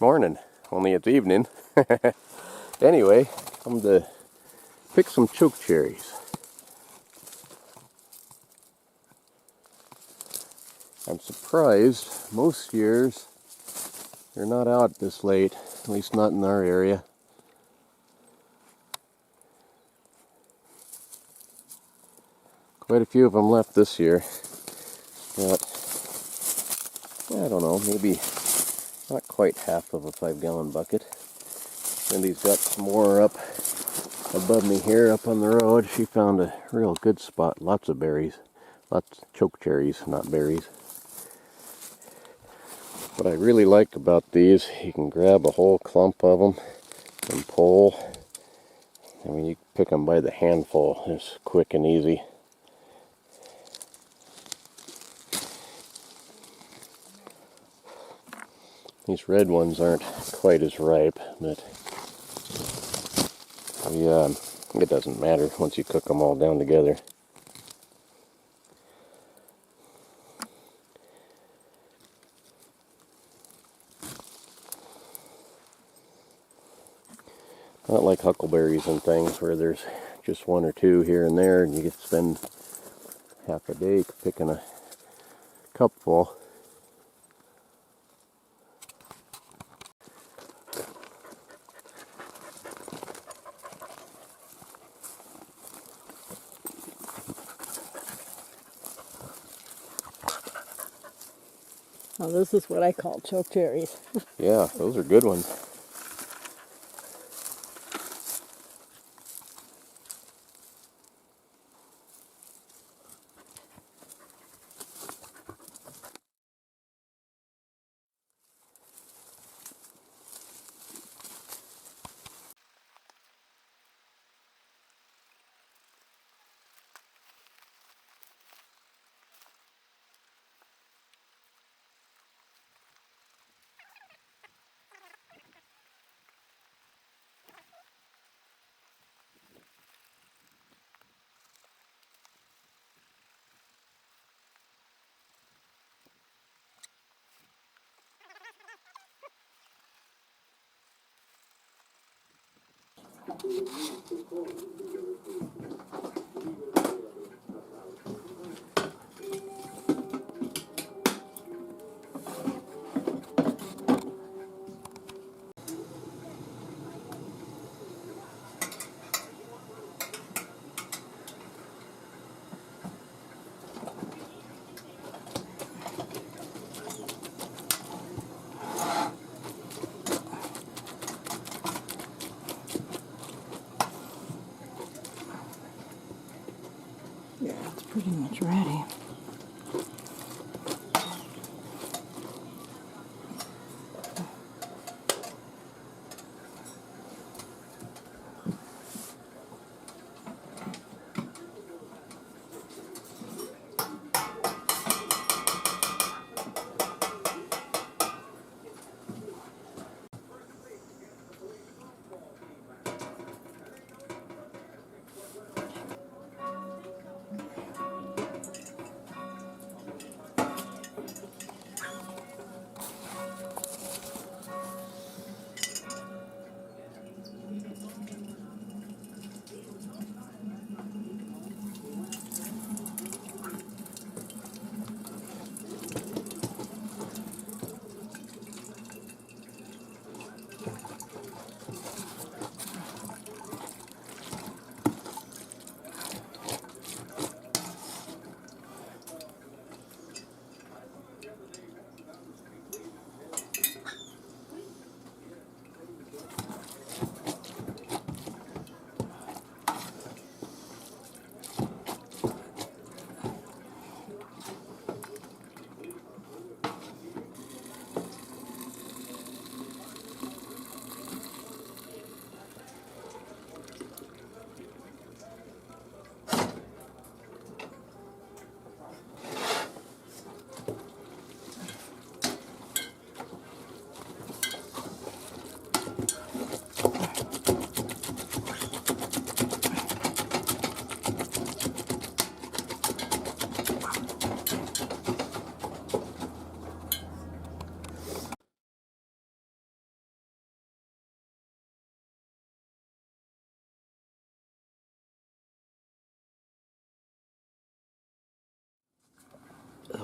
Morning. Only it's evening. Anyway, I'm to pick some choke cherries. I'm surprised most years they're not out this late, at least not in our area. Quite a few of them left this year, but I don't know, maybe not quite half of a 5-gallon bucket. Cindy's got some more up above me here up on the road. She found a real good spot, lots of berries, lots of choke cherries, not berries. What I really like about these, you can grab a whole clump of them and pull. I mean, you can pick them by the handful. It's quick and easy. These red ones aren't quite as ripe, but yeah, it doesn't matter once you cook them all down together. Not like huckleberries and things where there's just one or two here and there, and you get to spend half a day picking a cupful. Now this is what I call choke cherries. Yeah, those are good ones. Yeah, it's pretty much ready.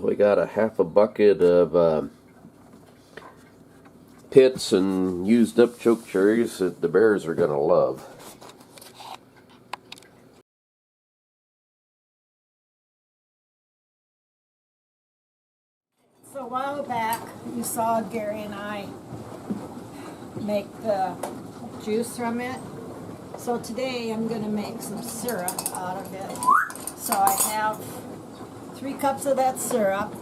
we got a half a bucket of pits and used up choke cherries that the bears are going to love. So a while back, you saw Gary and I make the juice from it. So today I'm going to make some syrup out of it. So I have 3 cups of that syrup.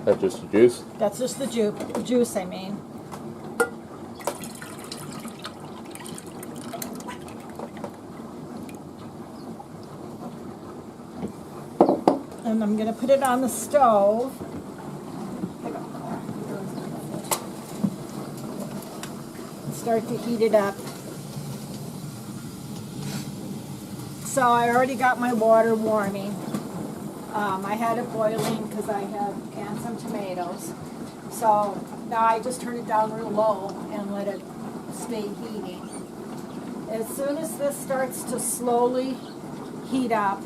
That's just the juice? That's just the juice, I mean. And I'm going to put it on the stove. Start to heat it up. So I already got my water warming. I had it boiling because I had canned some tomatoes. So now I just turn it down real low and let it stay heating. As soon as this starts to slowly heat up,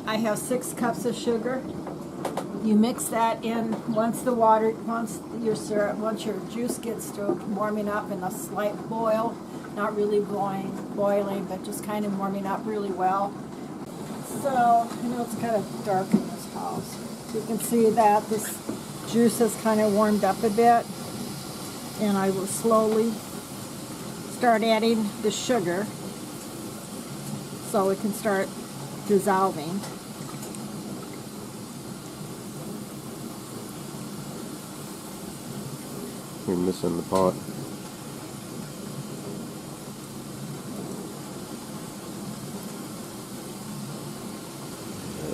I have 6 cups of sugar. You mix that in once your juice gets to warming up in a slight boil, not really boiling, but just kind of warming up really well. So, I know it's kind of dark in this house. You can see that this juice has kind of warmed up a bit, and I will slowly start adding the sugar so it can start dissolving. You're missing the pot.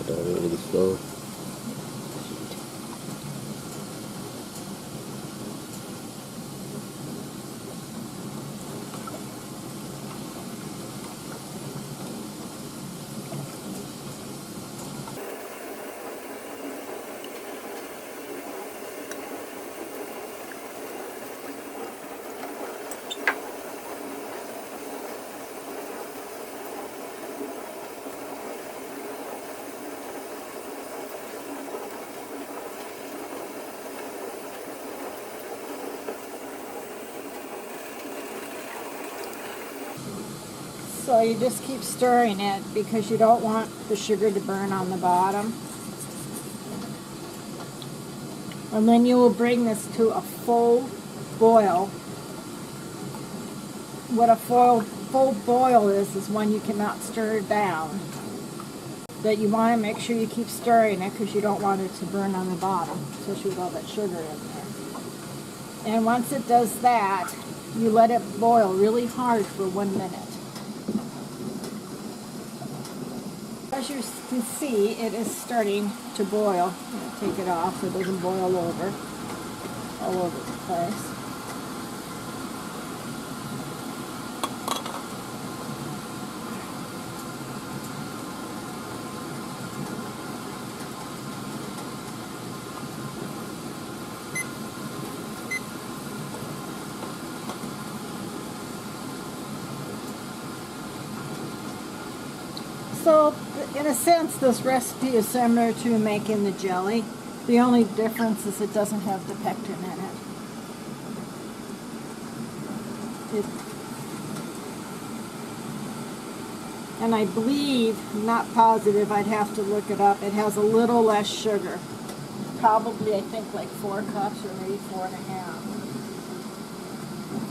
Dive into the stove. So you just keep stirring it because you don't want the sugar to burn on the bottom. And then you will bring this to a full boil. What a full boil is when you cannot stir it down. That you want to make sure you keep stirring it because you don't want it to burn on the bottom, especially with all that sugar in there. And once it does that, you let it boil really hard for 1 minute. As you can see, it is starting to boil. I'm going to take it off so it doesn't boil all over the place. So, in a sense, this recipe is similar to making the jelly. The only difference is it doesn't have the pectin in it. And I believe, I'm not positive, I'd have to look it up, it has a little less sugar. Probably, I think, like 4 cups or maybe 4.5.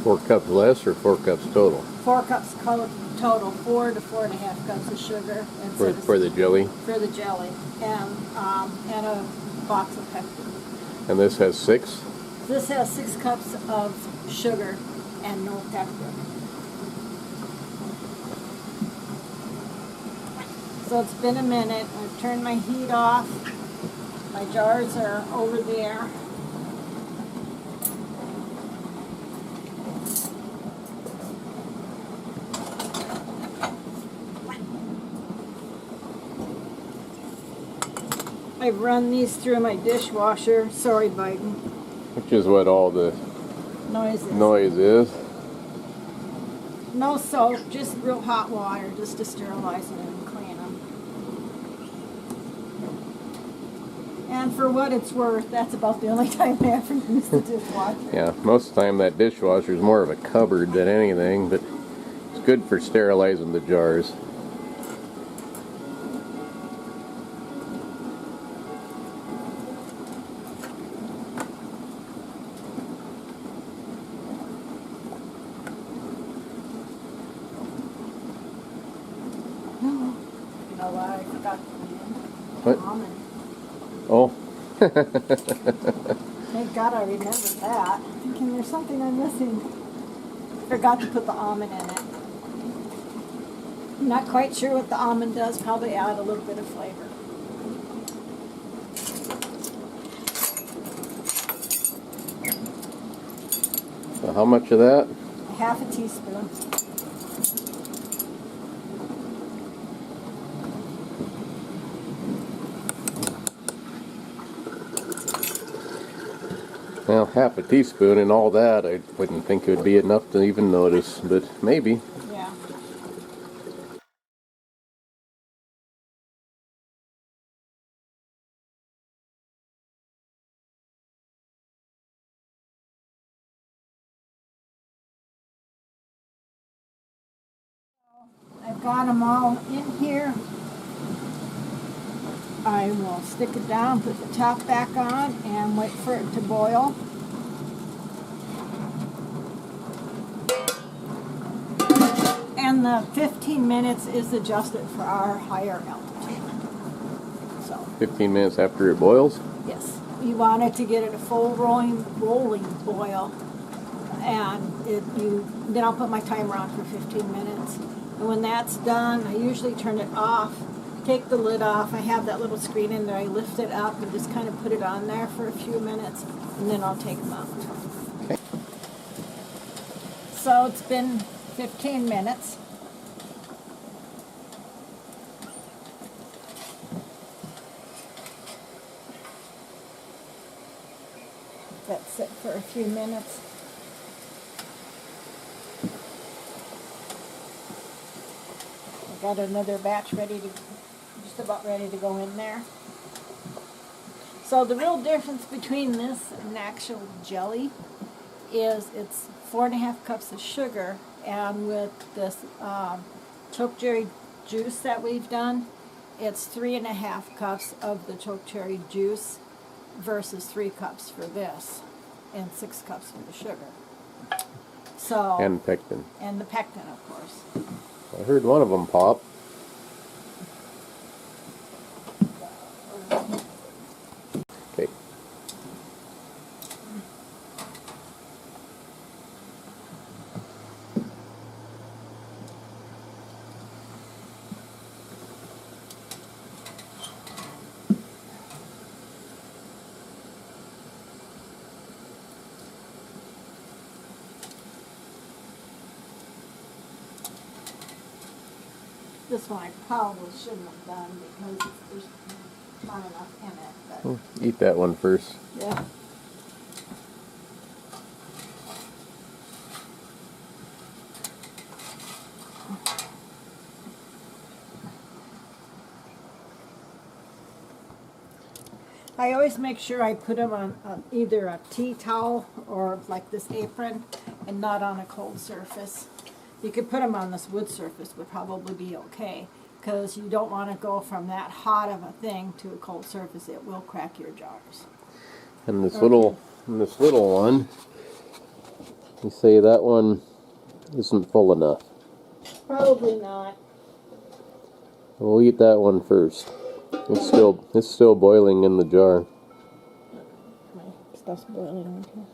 4 cups less or 4 cups total? 4 cups total, 4 to 4.5 cups of sugar. For the jelly? For the jelly. And a box of pectin. And this has 6? This has 6 cups of sugar and no pectin. So it's been a minute. I've turned my heat off. My jars are over there. I've run these through my dishwasher. Sorry, Biden. Which is what all the noise is. No soap, just real hot water, just to sterilize them and clean them. And for what it's worth, that's about the only time I ever use the dishwasher. Yeah, most of the time that dishwasher is more of a cupboard than anything, but it's good for sterilizing the jars. You know what? I forgot the What? almond. Oh. Thank God I remembered that. Thinking there's something I'm missing. Forgot to put the almond in it. I'm not quite sure what the almond does. Probably add a little bit of flavor. So how much of that? Half a teaspoon. Well, half a teaspoon and all that, I wouldn't think it would be enough to even notice, but maybe. Yeah. I've got them all in here. I will stick it down, put the top back on, and wait for it to boil. And the 15 minutes is adjusted for our higher altitude. So, 15 minutes after it boils? yes, you want it to get it a full rolling boil. And then I'll put my timer on for 15 minutes. And when that's done, I usually turn it off, take the lid off. I have that little screen in there. I lift it up and just kind of put it on there for a few minutes, and then I'll take them out. Okay. So it's been 15 minutes. That's it for a few minutes. I got another batch just about ready to go in there. So the real difference between this and actual jelly is it's 4.5 cups of sugar, and with this chokecherry juice that we've done, it's 3.5 cups of the chokecherry juice versus 3 cups for this, and 6 cups for the sugar. So And pectin. and the pectin, of course. I heard one of them pop. Okay. This one I probably shouldn't have done because there's not enough in it. But Eat that one first. yeah. I always make sure I put them on either a tea towel or like this apron, and not on a cold surface. You could put them on this wood surface, would probably be okay, because you don't want to go from that hot of a thing to a cold surface. It will crack your jars. And this little one, you say that one isn't full enough. Probably not. We'll eat that one first. It's still boiling in the jar. My stuff's boiling right here.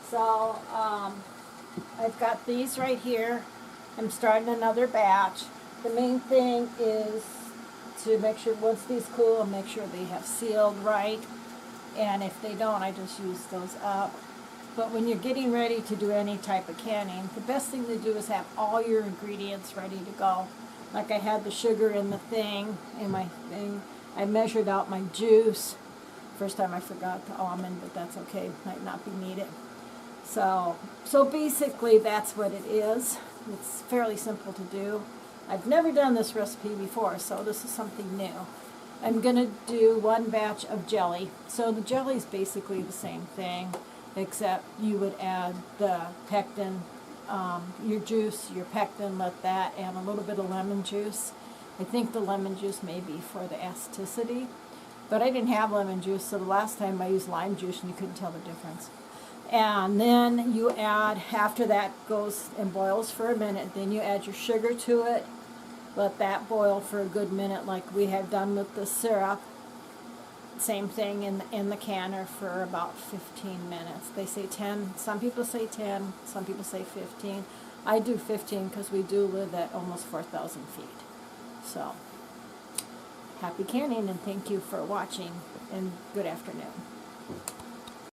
So, I've got these right here. I'm starting another batch. The main thing is to make sure once these cool, make sure they have sealed right. And if they don't, I just use those up. But when you're getting ready to do any type of canning, the best thing to do is have all your ingredients ready to go. Like I had the sugar in the thing, in my thing. I measured out my juice. First time I forgot the almond, but that's okay, might not be needed. So basically that's what it is. It's fairly simple to do. I've never done this recipe before, so this is something new. I'm going to do 1 batch of jelly. So the jelly is basically the same thing, except you would add the pectin, your juice, your pectin, let that, and a little bit of lemon juice. I think the lemon juice may be for the acidity, but I didn't have lemon juice, so the last time I used lime juice and you couldn't tell the difference. And then you add, after that goes and boils for a minute, then you add your sugar to it. Let that boil for a good minute like we have done with the syrup. Same thing in the canner for about 15 minutes. They say 10, some people say 10, some people say 15. I do 15 because we do live at almost 4,000 feet. So, happy canning and thank you for watching and good afternoon.